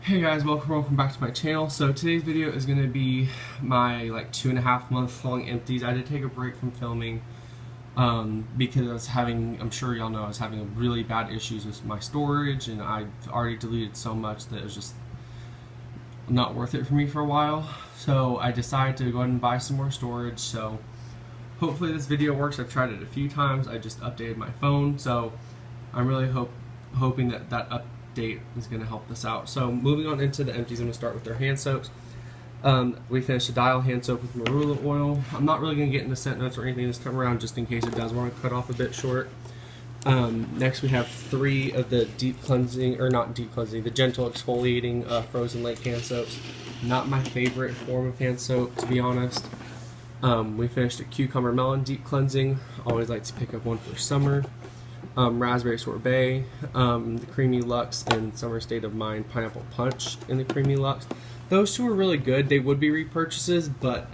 Hey guys, welcome back to my channel. So today's video is going to be my 2.5 month long empties. I did take a break from filming because I was having, I'm sure y'all know, I was having really bad issues with my storage, and I already deleted so much that it was just not worth it for me for a while. So I decided to go ahead and buy some more storage. So hopefully this video works. I've tried it a few times. I just updated my phone, so I'm really hoping that update is going to help this out. So moving on into the empties, I'm going to start with their hand soaps. We finished a dial hand soap with marula oil. I'm not really going to get into scent notes or anything this time around, just in case it does want to cut off a bit short. Next we have 3 of the the gentle exfoliating frozen lake hand soaps. Not my favorite form of hand soap, to be honest. We finished a cucumber melon deep cleansing. Always like to pick up one for summer. Raspberry sorbet, the creamy luxe, and summer state of mind pineapple punch in the creamy luxe. Those two are really good. They would be repurchases, but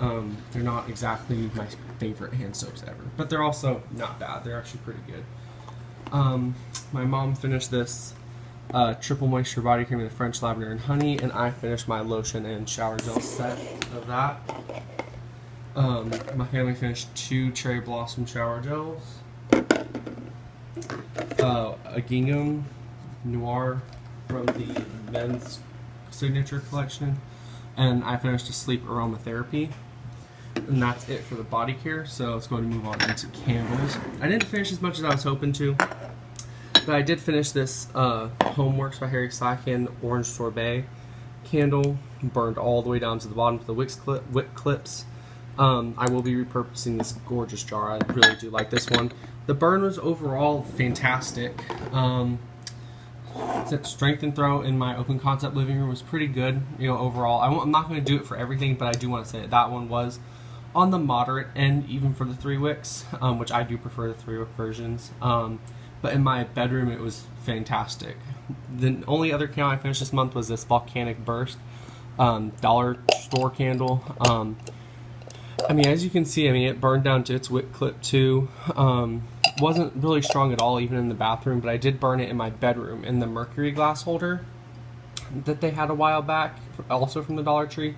they're not exactly my favorite hand soaps ever. But they're also not bad. They're actually pretty good. My mom finished this triple moisture body cream with French lavender and honey, and I finished my lotion and shower gel set of that. My family finished 2 cherry blossom shower gels. A gingham noir from the men's signature collection, and I finished a sleep aromatherapy, and that's it for the body care. So let's go ahead and move on into candles. I didn't finish as much as I was hoping to, but I did finish this Homeworks by Harry Sackin orange sorbet candle. Burned all the way down to the bottom of the wick clips. I will be repurposing this gorgeous jar. I really do like this one. The burn was overall fantastic. Strength and throw in my open concept living room was pretty good, overall. I'm not going to do it for everything, but I do want to say that one was on the moderate end, even for the 3 wicks, which I do prefer the 3 wick versions. But in my bedroom, it was fantastic. The only other candle I finished this month was this Volcanic Burst dollar store candle. As you can see, it burned down to its wick clip too. Wasn't really strong at all, even in the bathroom, but I did burn it in my bedroom in the mercury glass holder that they had a while back, also from the Dollar Tree.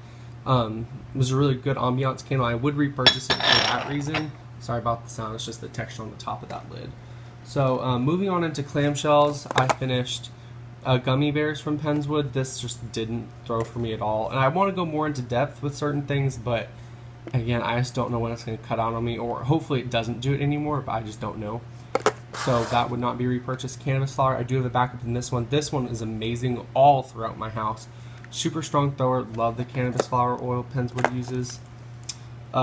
It was a really good ambiance candle. I would repurchase it for that reason. Sorry about the sound, it's just the texture on the top of that lid. So moving on into clamshells, I finished gummy bears from Penswood. This just didn't throw for me at all, and I want to go more into depth with certain things, but again, I just don't know when it's going to cut out on me, or hopefully it doesn't do it anymore, but I just don't know. So that would not be repurchased. Cannabis flower, I do have a backup in this one. This one is amazing all throughout my house. Super strong thrower, love the cannabis flower oil Penswood uses.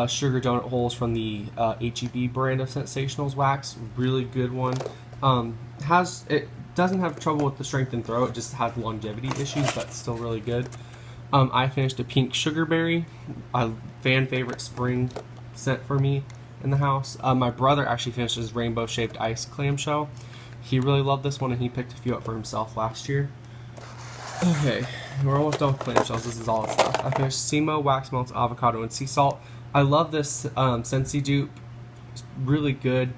Sugar donut holes from the HEB brand of Sensationals wax, really good one. It doesn't have trouble with the strength and throw, it just has longevity issues, but still really good. I finished a pink sugarberry, a fan favorite spring scent for me in the house. My brother actually finished his rainbow shaped ice clamshell. He really loved this one, and he picked a few up for himself last year. Okay, we're almost done with clamshells. This is all the stuff. I finished Simo wax melts, avocado, and sea salt. I love this Scentsy dupe. It's really good.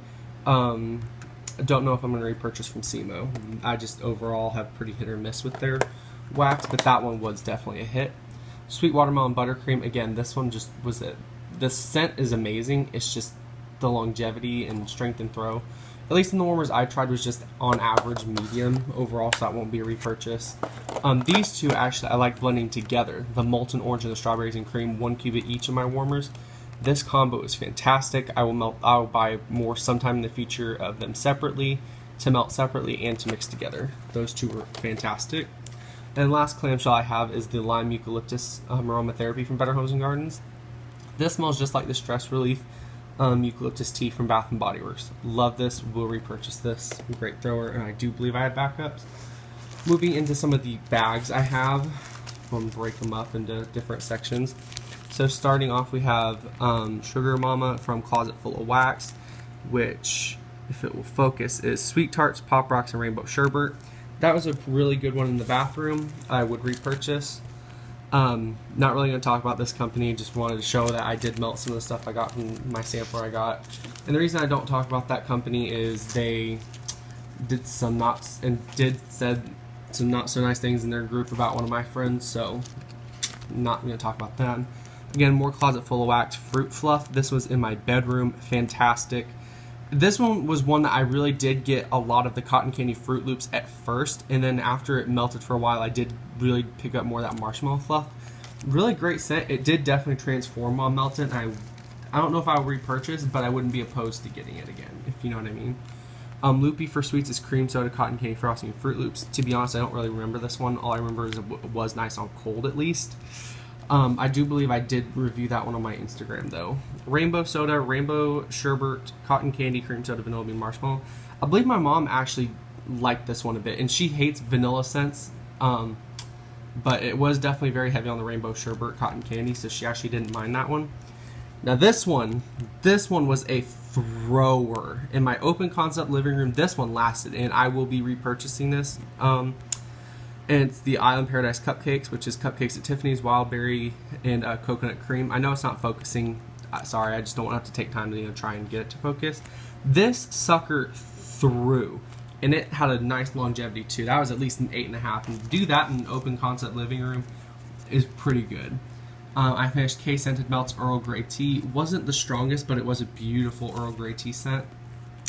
I don't know if I'm going to repurchase from Simo. I just overall have pretty hit or miss with their wax, but that one was definitely a hit. Sweet watermelon buttercream, again, this one just was it. The scent is amazing, it's just the longevity and strength and throw, at least in the warmers I tried, was just on average medium overall, so that won't be a repurchase. These two actually I like blending together, the molten orange and the strawberries and cream, 1 cube at each of my warmers. This combo is fantastic. I will buy more sometime in the future of them separately, to melt separately and to mix together. Those two were fantastic. And last clamshell I have is the lime eucalyptus aromatherapy from Better Homes and Gardens. This smells just like the stress relief eucalyptus tea from Bath and Body Works. Love this, will repurchase this. Great thrower, and I do believe I had backups. Moving into some of the bags I have, I'm going to break them up into different sections. So starting off, we have Sugar Mama from Closet Full of Wax, which, if it will focus, is Sweet Tarts, Pop Rocks, and Rainbow Sherbet. That was a really good one in the bathroom. I would repurchase. Not really going to talk about this company, just wanted to show that I did melt some of the stuff I got from my sampler I got. And the reason I don't talk about that company is they did some knots and said some not so nice things in their group about one of my friends, so not going to talk about that. Again, more closet full of wax. Fruit fluff. This was in my bedroom. Fantastic. This one was one that I really did get a lot of the cotton candy Fruit Loops at first, and then after it melted for a while, I did really pick up more of that marshmallow fluff. Really great scent. It did definitely transform while melted. I don't know if I'll repurchase, but I wouldn't be opposed to getting it again, if you know what I mean. Loopy for sweets is cream soda, cotton candy frosting, and Fruit Loops. To be honest, I don't really remember this one. All I remember is it was nice on cold, at least. I do believe I did review that one on my Instagram, though. Rainbow soda, rainbow sherbet, cotton candy, cream soda, vanilla bean, marshmallow. I believe my mom actually liked this one a bit, and she hates vanilla scents. But it was definitely very heavy on the rainbow sherbet, cotton candy, so she actually didn't mind that one. Now this one was a thrower. In my open concept living room, this one lasted, and I will be repurchasing this. And it's the Island Paradise Cupcakes, which is cupcakes at Tiffany's, wild berry, and coconut cream. I know it's not focusing. Sorry, I just don't want to have to take time to try and get it to focus. This sucker threw, and it had a nice longevity too. That was at least an 8.5, and to do that in an open concept living room is pretty good. I finished K-Scented Melts Earl Grey Tea. Wasn't the strongest, but it was a beautiful Earl Grey Tea scent.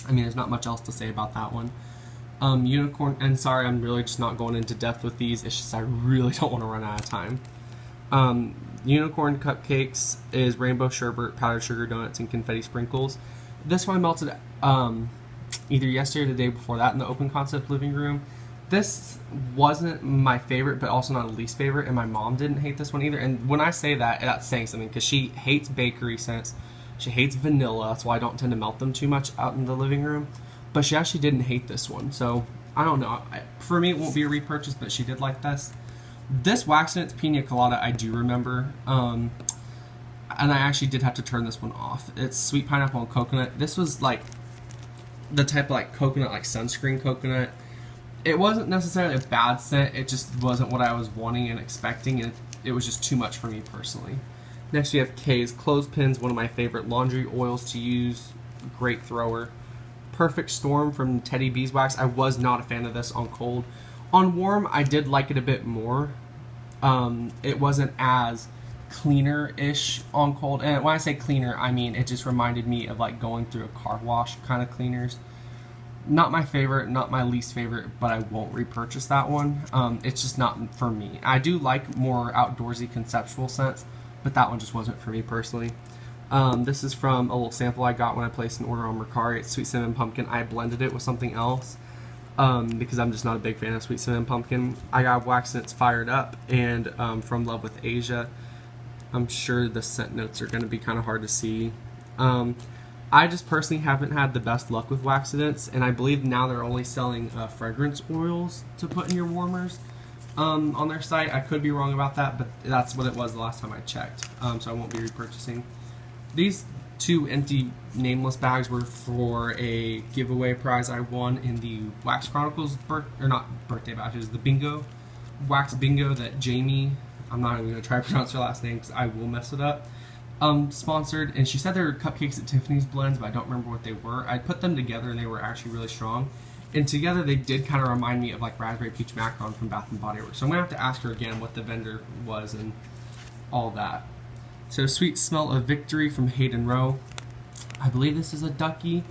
I mean, there's not much else to say about that one. Unicorn, and sorry, I'm really just not going into depth with these. It's just I really don't want to run out of time. Unicorn Cupcakes is rainbow sherbet, powdered sugar donuts, and confetti sprinkles. This one I melted either yesterday or the day before that in the open concept living room. This wasn't my favorite, but also not a least favorite, and my mom didn't hate this one either. And when I say that, that's saying something, because she hates bakery scents. She hates vanilla, that's why I don't tend to melt them too much out in the living room. But she actually didn't hate this one, so I don't know. For me, it won't be a repurchase, but she did like this. This Waxnut's Pina Colada I do remember, and I actually did have to turn this one off. It's sweet pineapple and coconut. This was like the type of like coconut, like sunscreen coconut. It wasn't necessarily a bad scent, it just wasn't what I was wanting and expecting, and it was just too much for me personally. Next we have K's Clothespins, one of my favorite laundry oils to use. Great thrower. Perfect Storm from Teddy Beeswax. I was not a fan of this on cold. On warm, I did like it a bit more. It wasn't as cleaner-ish on cold. And when I say cleaner, I mean it just reminded me of like going through a car wash kind of cleaners. Not my favorite, not my least favorite, but I won't repurchase that one. It's just not for me. I do like more outdoorsy conceptual scents, but that one just wasn't for me personally. This is from a little sample I got when I placed an order on Mercari. It's Sweet Cinnamon Pumpkin. I blended it with something else because I'm just not a big fan of Sweet Cinnamon Pumpkin. I got Wax and it's Fired Up, and from Love with Asia. I'm sure the scent notes are going to be kind of hard to see. I just personally haven't had the best luck with Waxidents, and I believe now they're only selling fragrance oils to put in your warmers on their site. I could be wrong about that, but that's what it was the last time I checked, so I won't be repurchasing. These two empty nameless bags were for a giveaway prize I won in the Wax Chronicles birthday bashes, the bingo, Wax Bingo that Jamie, I'm not even going to try to pronounce her last name because I will mess it up, sponsored, and she said they were cupcakes at Tiffany's blends, but I don't remember what they were. I put them together and they were actually really strong, and together they did kind of remind me of like Raspberry Peach Macaron from Bath & Body Works, so I'm going to have to ask her again what the vendor was and all that. So Sweet Smell of Victory from Hayden Rowe. I believe this is a ducky.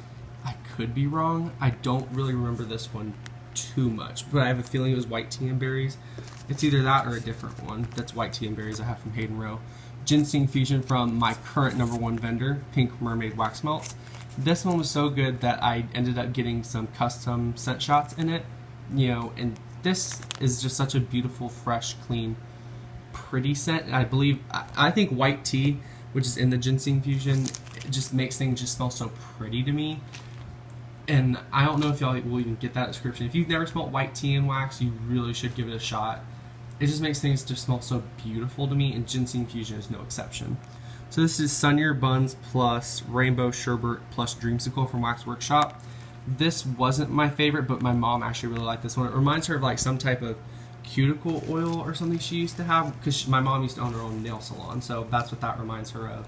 I could be wrong. I don't really remember this one too much, but I have a feeling it was white tea and berries. It's either that or a different one. That's white tea and berries I have from Hayden Rowe. Ginseng Fusion from my current #1 vendor, Pink Mermaid Wax Melts. This one was so good that I ended up getting some custom scent shots in it, and this is just such a beautiful, fresh, clean, pretty scent. I think white tea, which is in the Ginseng Fusion, it just makes things just smell so pretty to me. And I don't know if y'all will even get that description. If you've never smelled white tea and wax, you really should give it a shot. It just makes things just smell so beautiful to me, and Ginseng Fusion is no exception. So this is Sunnier Buns plus Rainbow Sherbet plus Dreamsicle from Wax Workshop. This wasn't my favorite, but my mom actually really liked this one. It reminds her of like some type of cuticle oil or something she used to have, because my mom used to own her own nail salon, so that's what that reminds her of.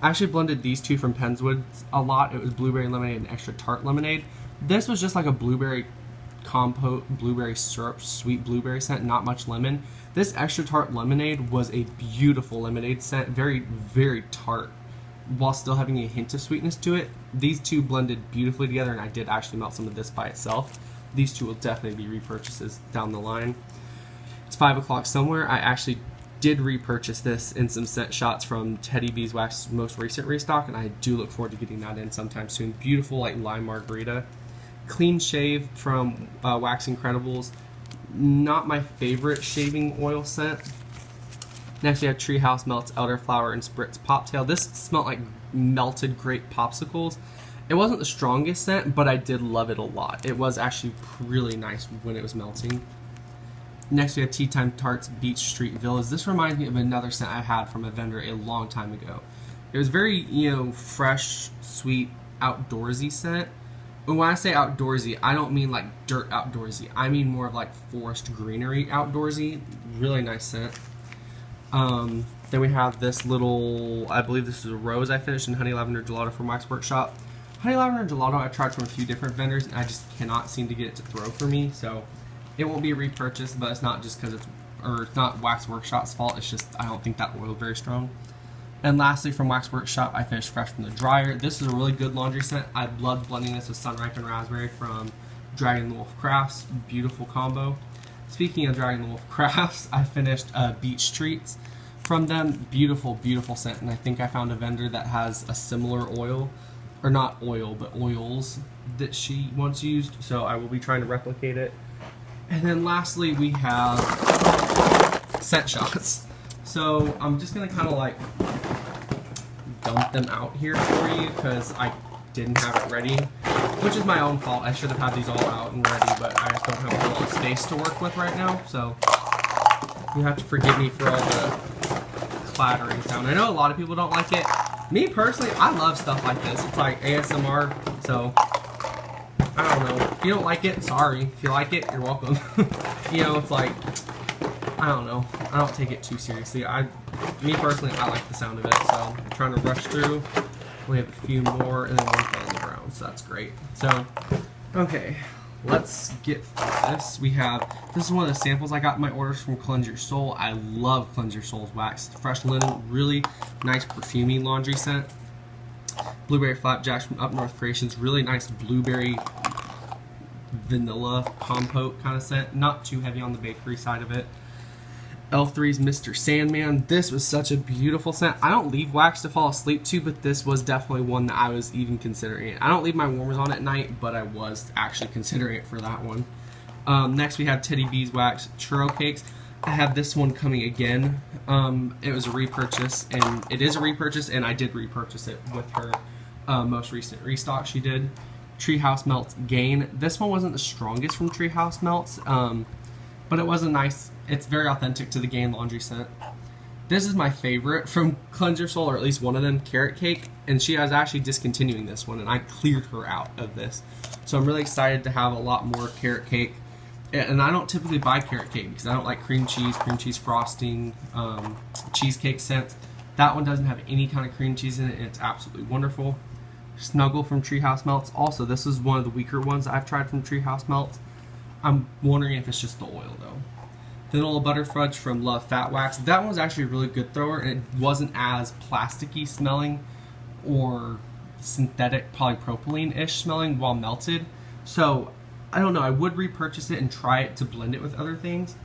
I actually blended these two from Penswood a lot. It was blueberry lemonade and extra tart lemonade. This was just like a blueberry compote blueberry syrup, sweet blueberry scent, not much lemon. This extra tart lemonade was a beautiful lemonade scent, very, very tart, while still having a hint of sweetness to it. These two blended beautifully together, and I did actually melt some of this by itself. These two will definitely be repurchases down the line. It's 5 o'clock somewhere. I actually did repurchase this in some scent shots from Teddy B's Wax's most recent restock, and I do look forward to getting that in sometime soon. Beautiful, like lime margarita. Clean shave from Wax Incredibles. Not my favorite shaving oil scent. Next we have Treehouse Melts Elderflower and Spritz Poptail. This smelled like melted grape popsicles. It wasn't the strongest scent, but I did love it a lot. It was actually really nice when it was melting. Next we have Tea Time Tarts Beach Street Villas. This reminds me of another scent I had from a vendor a long time ago. It was very, fresh, sweet, outdoorsy scent. And when I say outdoorsy, I don't mean like dirt outdoorsy. I mean more of like forest greenery outdoorsy. Really nice scent. Then we have this little, I believe this is a rose I finished in Honey Lavender Gelato from Wax Workshop. Honey Lavender Gelato I tried from a few different vendors, and I just cannot seem to get it to throw for me, so it won't be a repurchase, but it's not just because it's not Wax Workshop's fault, it's just I don't think that oil is very strong. And lastly, from Wax Workshop, I finished Fresh from the Dryer. This is a really good laundry scent. I love blending this with Sun Ripened Raspberry from Dragon the Wolf Crafts. Beautiful combo. Speaking of Dragon the Wolf Crafts, I finished Beach Treats from them. Beautiful, beautiful scent, and I think I found a vendor that has a similar oil, or not oil, but oils that she once used, so I will be trying to replicate it. And then lastly, we have scent shots. So I'm just going to kind of like dump them out here for you because I didn't have it ready, which is my own fault. I should have had these all out and ready, but I just don't have a whole lot of space to work with right now, so you have to forgive me for all the clattering sound. I know a lot of people don't like it. Me personally, I love stuff like this. It's like ASMR, so I don't know. If you don't like it, sorry. If you like it, you're welcome. It's like, I don't know. I don't take it too seriously. Me personally, I like the sound of it, so I'm trying to rush through. We have a few more, and then one fell on the ground, so that's great. So, okay, let's get through this. This is one of the samples I got in my orders from Cleanse Your Soul. I love Cleanse Your Soul's wax. Fresh linen, really nice perfumey laundry scent. Blueberry Flapjacks from Up North Creations, really nice blueberry vanilla compote kind of scent. Not too heavy on the bakery side of it. L3's Mr. Sandman. This was such a beautiful scent. I don't leave wax to fall asleep to, but this was definitely one that I was even considering. I don't leave my warmers on at night, but I was actually considering it for that one. Next we have Teddy B's Wax Churro Cakes. I have this one coming again. It was a repurchase, and it is a repurchase, and I did repurchase it with her most recent restock she did. Treehouse Melts Gain. This one wasn't the strongest from Treehouse Melts, but it was a nice, it's very authentic to the Gain laundry scent. This is my favorite from Cleanse Your Soul, or at least one of them, Carrot Cake, and she is actually discontinuing this one, and I cleared her out of this. So I'm really excited to have a lot more Carrot Cake. And I don't typically buy carrot cake because I don't like cream cheese frosting, cheesecake scent. That one doesn't have any kind of cream cheese in it, and it's absolutely wonderful. Snuggle from Treehouse Melts. Also, this is one of the weaker ones I've tried from Treehouse Melts. I'm wondering if it's just the oil, though. Vanilla Butter Fudge from Love Fat Wax. That one was actually a really good thrower, and it wasn't as plasticky smelling or synthetic polypropylene-ish smelling while melted. So, I don't know, I would repurchase it and try it to blend it with other things.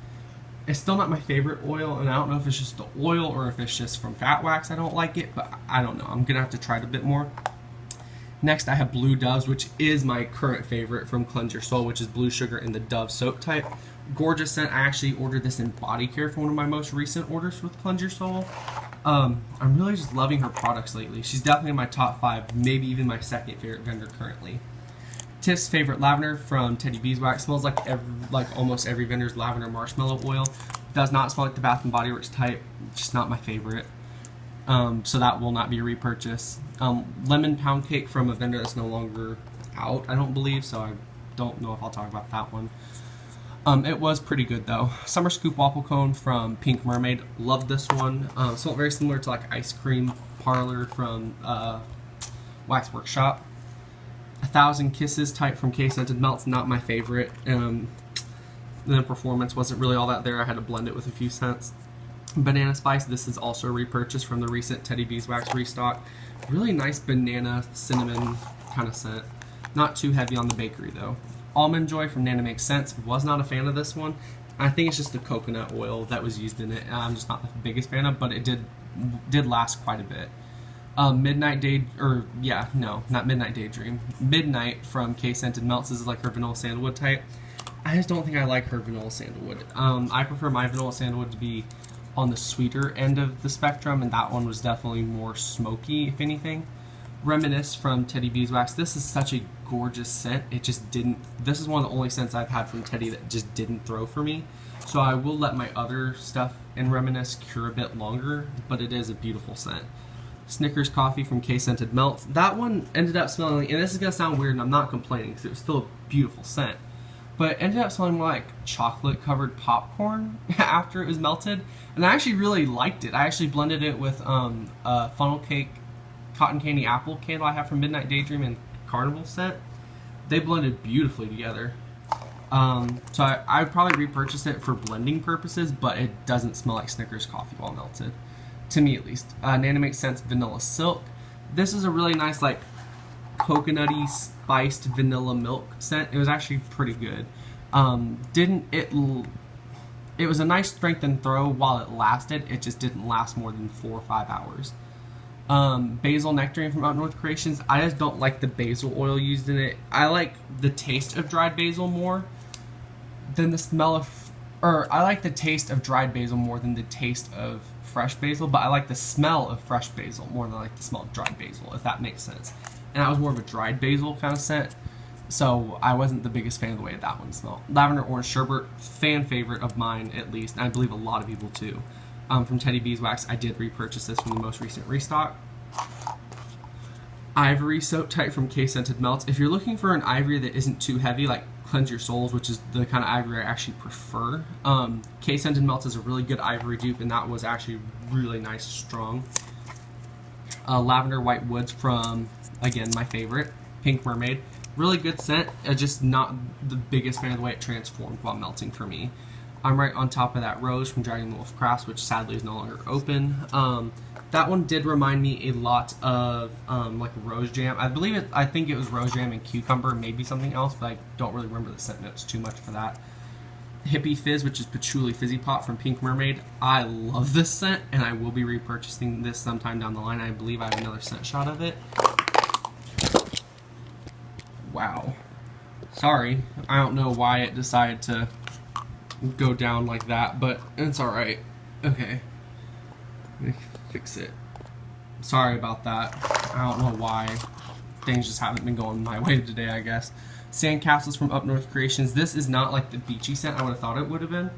It's still not my favorite oil, and I don't know if it's just the oil or if it's just from Fat Wax I don't like it, but I don't know. I'm going to have to try it a bit more. Next, I have Blue Doves, which is my current favorite from Cleanse Your Soul, which is blue sugar in the Dove soap type. Gorgeous scent. I actually ordered this in body care for one of my most recent orders with Cleanse Your Soul. I'm really just loving her products lately. She's definitely in my top 5, maybe even my second favorite vendor currently. Tiff's Favorite Lavender from Teddy B's Wax. Smells like almost every vendor's lavender marshmallow oil. Does not smell like the Bath & Body Works type. Just not my favorite. So that will not be a repurchase. Lemon Pound Cake from a vendor that's no longer out, I don't believe, so I don't know if I'll talk about that one. It was pretty good though. Summer Scoop Waffle Cone from Pink Mermaid. Loved this one. Smelled very similar to like Ice Cream Parlor from Wax Workshop. 1,000 Kisses type from K Scented Melts, not my favorite. The performance wasn't really all that there. I had to blend it with a few scents. Banana Spice, this is also a repurchase from the recent Teddy Beeswax restock. Really nice banana cinnamon kind of scent. Not too heavy on the bakery though. Almond Joy from Nana Makes Sense, was not a fan of this one. I think it's just the coconut oil that was used in it. I'm just not the biggest fan of, but it did last quite a bit. Midnight Daydream. Midnight from K Scented Melts. This is like her vanilla sandalwood type. I just don't think I like her vanilla sandalwood. I prefer my vanilla sandalwood to be on the sweeter end of the spectrum, and that one was definitely more smoky, if anything. Reminisce from Teddy Beeswax. This is such a gorgeous scent. It just didn't. This is one of the only scents I've had from Teddy that just didn't throw for me. So I will let my other stuff in Reminisce cure a bit longer, but it is a beautiful scent. Snickers Coffee from K Scented Melts. That one ended up smelling, and this is going to sound weird and I'm not complaining because it was still a beautiful scent, but it ended up smelling more like chocolate covered popcorn after it was melted, and I actually really liked it. I actually blended it with a funnel cake cotton candy apple candle I have from Midnight Daydream and Carnival scent. They blended beautifully together. So I would probably repurchase it for blending purposes, but it doesn't smell like Snickers Coffee while melted. To me at least. Nana Makes Sense Vanilla Silk. This is a really nice like coconutty spiced vanilla milk scent. It was actually pretty good. It was a nice strength and throw while it lasted. It just didn't last more than 4 or 5 hours. Basil Nectarine from Up North Creations. I just don't like the basil oil used in it. I like the taste of dried basil more than the smell of, or I like the taste of dried basil more than the taste of fresh basil, but I like the smell of fresh basil more than I like the smell of dried basil, if that makes sense. And that was more of a dried basil kind of scent, so I wasn't the biggest fan of the way that one smelled. Lavender Orange Sherbet, fan favorite of mine at least, and I believe a lot of people too. From Teddy Beeswax, I did repurchase this from the most recent restock. Ivory Soap type from K Scented Melts. If you're looking for an ivory that isn't too heavy, like Cleanse Your Souls, which is the kind of ivory I actually prefer, K Scented Melts is a really good ivory dupe, and that was actually really nice, strong. Lavender White Woods from, again, my favorite, Pink Mermaid. Really good scent, just not the biggest fan of the way it transformed while melting for me. I'm right on top of that Rose from Dragon Wolf Crafts, which sadly is no longer open. That one did remind me a lot of like Rose Jam. I think it was Rose Jam and Cucumber, maybe something else, but I don't really remember the scent notes too much for that. Hippie Fizz, which is Patchouli Fizzy Pop from Pink Mermaid. I love this scent, and I will be repurchasing this sometime down the line. I believe I have another scent shot of it. Wow. Sorry, I don't know why it decided to go down like that, but it's alright. Okay. Let me fix it. Sorry about that. I don't know why. Things just haven't been going my way today, I guess. Sandcastles from Up North Creations. This is not like the beachy scent I would have thought it would have been.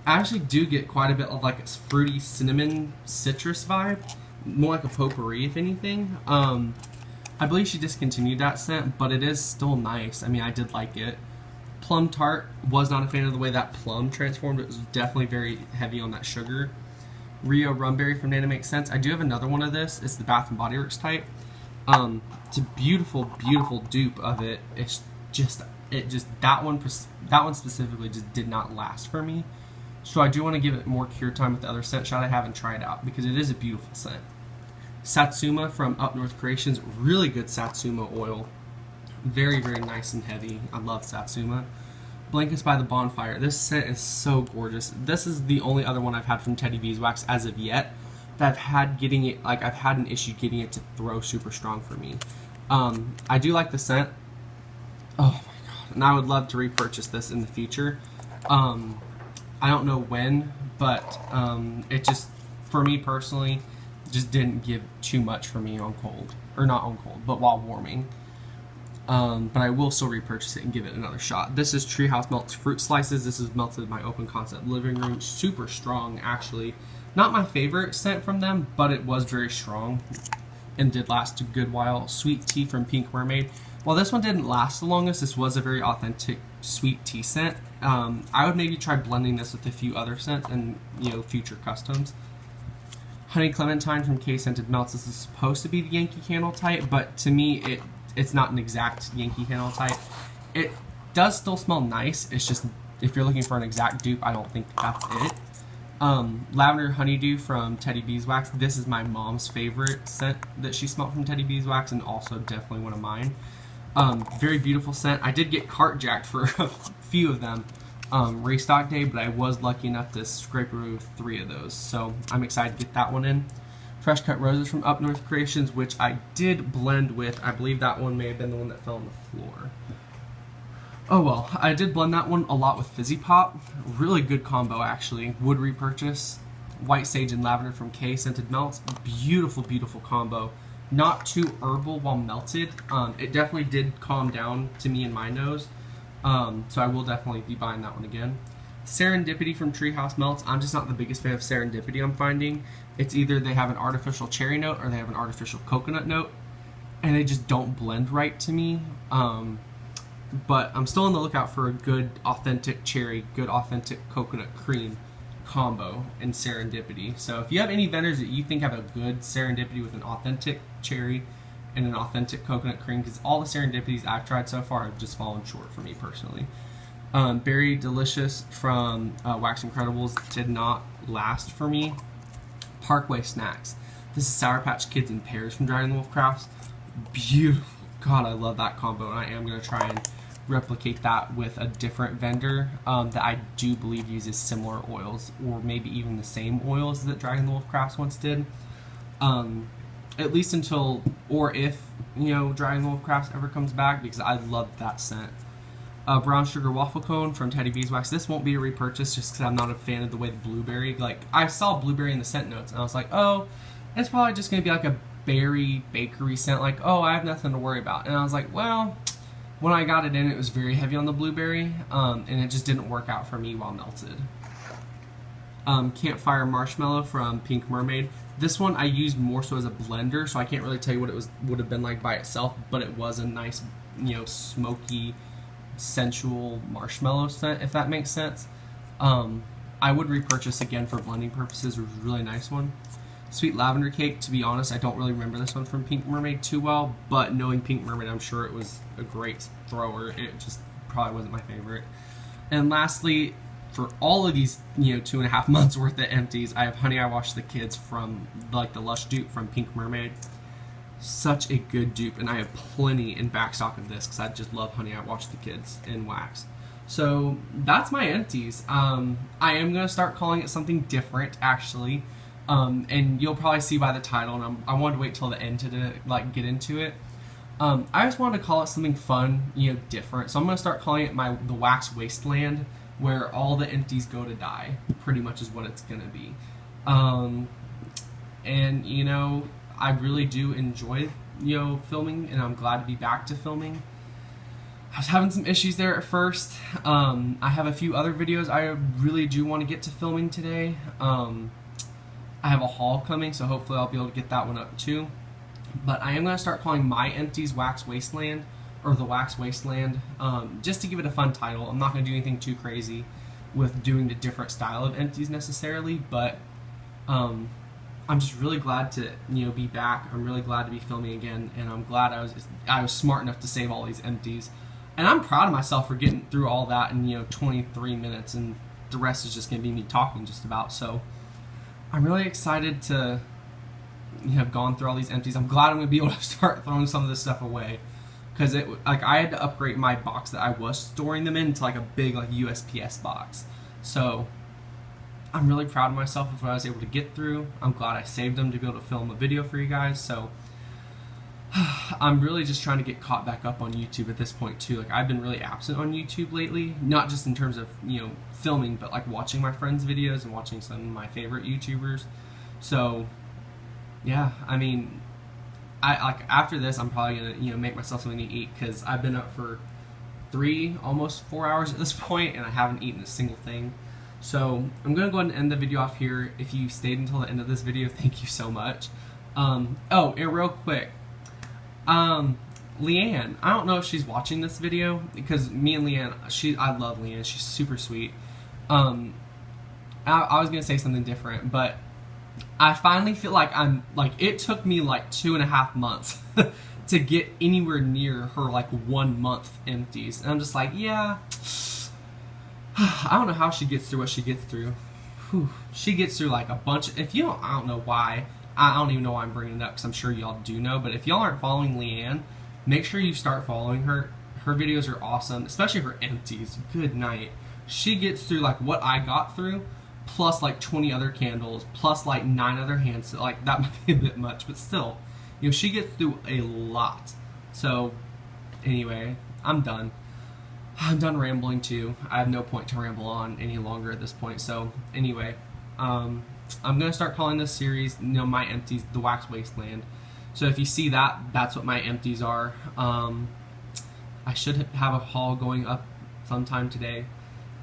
I actually do get quite a bit of like a fruity cinnamon citrus vibe. More like a potpourri, if anything. I believe she discontinued that scent, but it is still nice. I mean, I did like it. Plum Tart, was not a fan of the way that plum transformed. It was definitely very heavy on that sugar. Rio Rumberry from Nana Makes Sense. I do have another one of this. It's the Bath & Body Works type. It's a beautiful, beautiful dupe of it. That one specifically just did not last for me. So I do want to give it more cure time with the other scent shot I have and try it out because it is a beautiful scent. Satsuma from Up North Creations, really good Satsuma oil. Very, very nice and heavy. I love Satsuma. Blankets by the Bonfire. This scent is so gorgeous. This is the only other one I've had from Teddy Beeswax as of yet that I've had an issue getting it to throw super strong for me. I do like the scent. Oh my god. And I would love to repurchase this in the future. I don't know when, but it just, for me personally, just didn't give too much for me on cold. Or not on cold, but while warming. But I will still repurchase it and give it another shot. This is Treehouse Melts Fruit Slices. This is melted in my open concept living room. Super strong, actually. Not my favorite scent from them, but it was very strong and did last a good while. Sweet Tea from Pink Mermaid. While this one didn't last the longest, this was a very authentic sweet tea scent. I would maybe try blending this with a few other scents and, future customs. Honey Clementine from K Scented Melts. This is supposed to be the Yankee Candle type, but to me it it's not an exact Yankee Candle type. It does still smell nice. It's just, if you're looking for an exact dupe, I don't think that's it. Lavender Honeydew from Teddy Beeswax. This is my mom's favorite scent that she smelled from Teddy Beeswax, and also definitely one of mine. Very beautiful scent. I did get cart jacked for a few of them restock day, but I was lucky enough to scrape through 3 of those, so I'm excited to get that one in. Fresh Cut Roses from Up North Creations, which I did blend with. I believe that one may have been the one that fell on the floor. Oh well, I did blend that one a lot with Fizzy Pop. Really good combo, actually. Would repurchase. White Sage and Lavender from K Scented Melts. Beautiful, beautiful combo. Not too herbal while melted. It definitely did calm down to me in my nose. So I will definitely be buying that one again. Serendipity from Treehouse Melts. I'm just not the biggest fan of Serendipity, I'm finding. It's either they have an artificial cherry note or they have an artificial coconut note, and they just don't blend right to me. But I'm still on the lookout for a good authentic cherry, good authentic coconut cream combo in Serendipity. So if you have any vendors that you think have a good Serendipity with an authentic cherry and an authentic coconut cream, because all the Serendipities I've tried so far have just fallen short for me personally. Berry Delicious from Wax Incredibles did not last for me. Parkway Snacks. This is Sour Patch Kids and pears from Dragon Wolf Crafts. Beautiful. God, I love that combo, and I am going to try and replicate that with a different vendor that I do believe uses similar oils, or maybe even the same oils that Dragon Wolf Crafts once did. At least until, or if, you know, Dragon Wolf Crafts ever comes back, because I love that scent. Brown Sugar Waffle Cone from Teddy Beeswax. This won't be a repurchase just because I'm not a fan of the way the blueberry, like, I saw blueberry in the scent notes, and I was like, oh, it's probably just going to be like a berry bakery scent, like, oh, I have nothing to worry about. And I was like, well, when I got it in, it was very heavy on the blueberry, and it just didn't work out for me while melted. Campfire Marshmallow from Pink Mermaid. This one I used more so as a blender, so I can't really tell you what it would have been like by itself, but it was a nice, you know, smoky, sensual marshmallow scent, if that makes sense. I would repurchase again for blending purposes. It was a really nice one. Sweet Lavender Cake, to be honest, I don't really remember this one from Pink Mermaid too well, but knowing Pink Mermaid, I'm sure it was a great thrower. It just probably wasn't my favorite. And lastly, for all of these, you know, 2.5 months worth of empties, I have Honey I Washed the Kids from, like, the Lush dupe from Pink Mermaid. Such a good dupe, and I have plenty in backstock of this because I just love Honey I Washed the Kids in wax. So that's my empties. I am going to start calling it something different, actually. And you'll probably see by the title, and I wanted to wait till the end to like get into it. I just wanted to call it something fun, you know, different. So I'm going to start calling it the Wax Wasteland, where all the empties go to die. Pretty much is what it's going to be. And you know, I really do enjoy, you know, filming, and I'm glad to be back to filming. I was having some issues there at first. I have a few other videos I really do want to get to filming today. I have a haul coming, so hopefully I'll be able to get that one up too. But I am going to start calling my empties Wax Wasteland, or the Wax Wasteland, just to give it a fun title. I'm not going to do anything too crazy with doing the different style of empties necessarily, but I'm just really glad to, you know, be back. I'm really glad to be filming again, and I'm glad I was smart enough to save all these empties. And I'm proud of myself for getting through all that in, you know, 23 minutes, and the rest is just going to be me talking just about. So I'm really excited to, you know, have gone through all these empties. I'm glad I'm going to be able to start throwing some of this stuff away, because like, I had to upgrade my box that I was storing them in to like a big, like, USPS box. So I'm really proud of myself of what I was able to get through. I'm glad I saved them to be able to film a video for you guys. So I'm really just trying to get caught back up on YouTube at this point too. Like, I've been really absent on YouTube lately, not just in terms of, you know, filming, but like watching my friends' videos and watching some of my favorite YouTubers. So yeah, I mean, I like, after this I'm probably gonna, you know, make myself something to eat, because I've been up for 3, almost 4 hours at this point, and I haven't eaten a single thing. So I'm gonna go ahead and end the video off here. If you stayed until the end of this video, thank you so much. Oh, and real quick, Leanne, I don't know if she's watching this video, because me and Leanne, I love Leanne, she's super sweet. I was gonna say something different, but I finally feel like it took me like 2.5 months to get anywhere near her like 1 month empties. And I'm just like, yeah, I don't know how she gets through what she gets through. Whew. She gets through like a bunch. If you don't, I don't know why. I don't even know why I'm bringing it up, because I'm sure y'all do know. But if y'all aren't following Leanne, make sure you start following her. Her videos are awesome, especially her empties. Good night. She gets through like what I got through, plus like 20 other candles, plus like 9 other hands. Like that might be a bit much, but still, you know, she gets through a lot. So anyway, I'm done. I'm done rambling too. I have no point to ramble on any longer at this point. So anyway, I'm gonna start calling this series, you know, my empties, the Wax Wasteland. So if you see that, that's what my empties are. I should have a haul going up sometime today,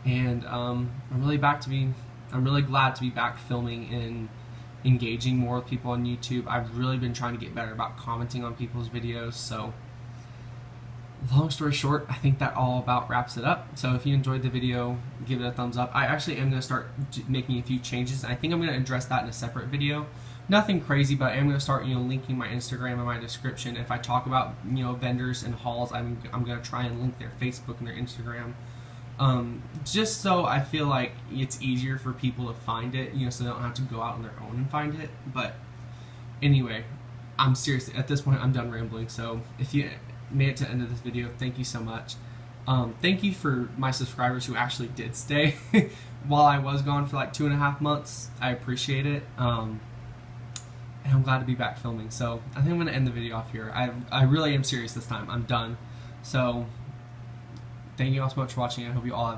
and I'm really glad to be back filming and engaging more with people on YouTube. I've really been trying to get better about commenting on people's videos. So long story short, I think that all about wraps it up. So if you enjoyed the video, give it a thumbs up. I actually am going to start making a few changes. I think I'm going to address that in a separate video. Nothing crazy, but I am going to start, you know, linking my Instagram in my description. If I talk about, you know, vendors and hauls, I'm going to try and link their Facebook and their Instagram. Just so I feel like it's easier for people to find it, you know, so they don't have to go out on their own and find it. But anyway, I'm serious. At this point, I'm done rambling. So if you made it to the end of this video, thank you so much. Thank you for my subscribers who actually did stay while I was gone for like 2.5 months. I appreciate it. And I'm glad to be back filming. So I think I'm going to end the video off here. I really am serious this time. I'm done. So thank you all so much for watching. I hope you all have